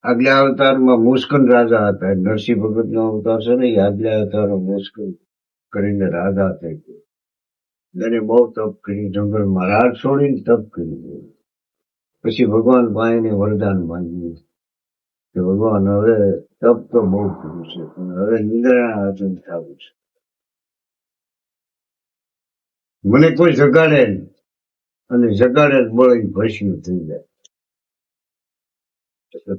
આગલા અવતારમાં મુસ્કન રાજા હતા. નરસિંહ ભગત નો અવતાર છે ને એ આગલા અવતાર મુસ્કન કરીને રાજા થઈ ગયો. એને બહુ તપ કરી, જંગલમાં રાત છોડીને તપ કરી. પછી ભગવાન પાસે વરદાન માંગ્યું કે ભગવાન હવે તપ તો બહુ કર્યું છે પણ હવે નિંદ્રા આસન થવું છે, મને કોઈ જગાડે નહીં, અને જગાડે બળી ભસ્યું થઈ જાય.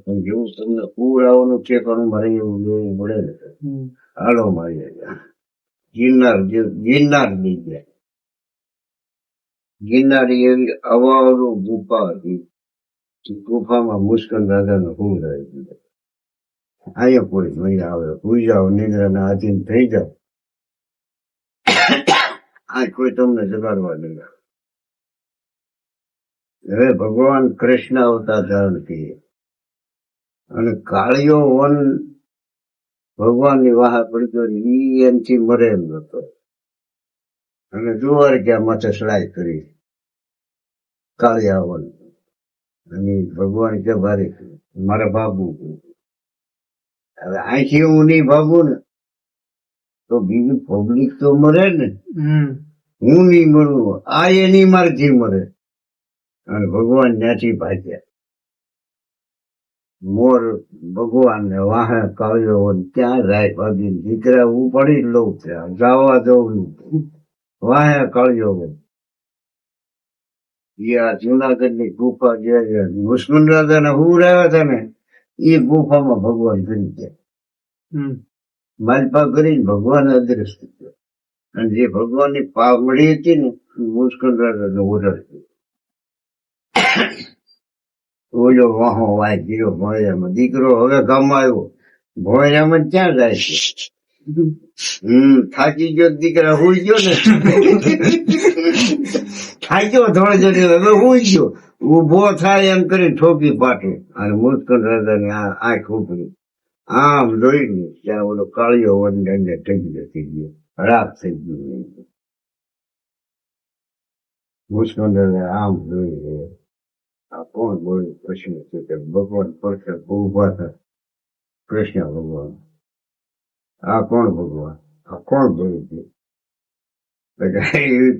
પણ જેવું તમને પૂર આવવાનું છે પણ મારે એવું લેવું પડે ને, હાલો મારી ગિરનાર ની જાય. ગિરનારી એવી અવાવરું ગુફા હતી. ગુફામાં મુસ્કન રાજાનો હુર આવી ગયો. અહીંયા કોઈ નહીં આવે, ભૂઈ જાઓ, નિંદ્રાના આધીન થઈ જાઓ, આ કોઈ તમને જગાડવા નહીં આવે. હવે ભગવાન કૃષ્ણ અવતાર ધારણ કરીએ અને કાળિયો વન ભગવાનની વાહ પડ્યો, ઈ એમથી મરે એમ નતો. અને જુવાર ક્યાં માથે ચડાઈ કરી કાળિયા વન, અને ભગવાન કે ભારે મારા બાબુ. હવે અહીંથી હું નહીં ભાગું ને તો બીજું પબ્લિક તો મરે ને, હું નહીં મરું, આ એની મારથી મરે. અને ભગવાન ત્યાંથી ભાગ્યા. મોર ભગવાન ને વાહે કાળ્યો ત્યાં રાય ભાગી, દીકરા ઉપાડી લઉં ત્યાં જવા દઉં, વાહે કાળ્યો. આ જુનાગઢ ની ગુફા જે મુસ્કન રાજા ના હુર આવ્યા હતા ને એ ગુફામાં ભગવાન કરી ગયા. માલપા કરીને ભગવાન અદ્રશ્ય થયો. અને જે ભગવાન ની પાઘડી હતી ને મુસ્કન રાજા ને ઓઢાડી. ઓલો વાહો વાય ગયો ભોયરામાં. દીકરો હવે ગામમાં આવ્યો, ભોયરામાં ક્યાં જાય છે? થાકી ગયો દીકરા, હુઈ ગયો ને, થાક્યો થોડો જતો, હવે હુઈ ગયો. ઉભો થાય એમ કરી ઠોકી પાટે. અને મુસ્કન રાજા ને આંખ ઉભરી, આમ જોઈને ત્યાં ઓલો કાળિયો વન ઢગલો થઈ ગયો, રાખ થઈ ગયું. મુસ્કન રાજા આમ જોઈ, આ કોણ બોલ્યું? પ્રશ્ન છે કે ભગવાન પરસે ઉભા થાય. કૃષ્ણ ભગવાન, આ કોણ ભગવાન? આ કોણ બોલ્યું?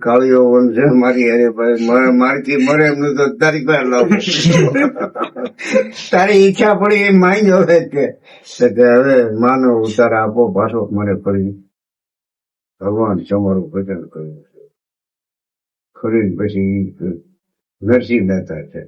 કાળિયો વન છે મારી, અરે ભાઈ મારથી મરે એમ તો તારી પાસે લાવું, તારી ઈચ્છા પડી એ માઈ હવે કે હવે માનો ઉતાર આપો પાછો મને ફરી. ભગવાન તમારું ભજન કર્યું છે ખરી. પછી નરસિંહ મહેતા છે,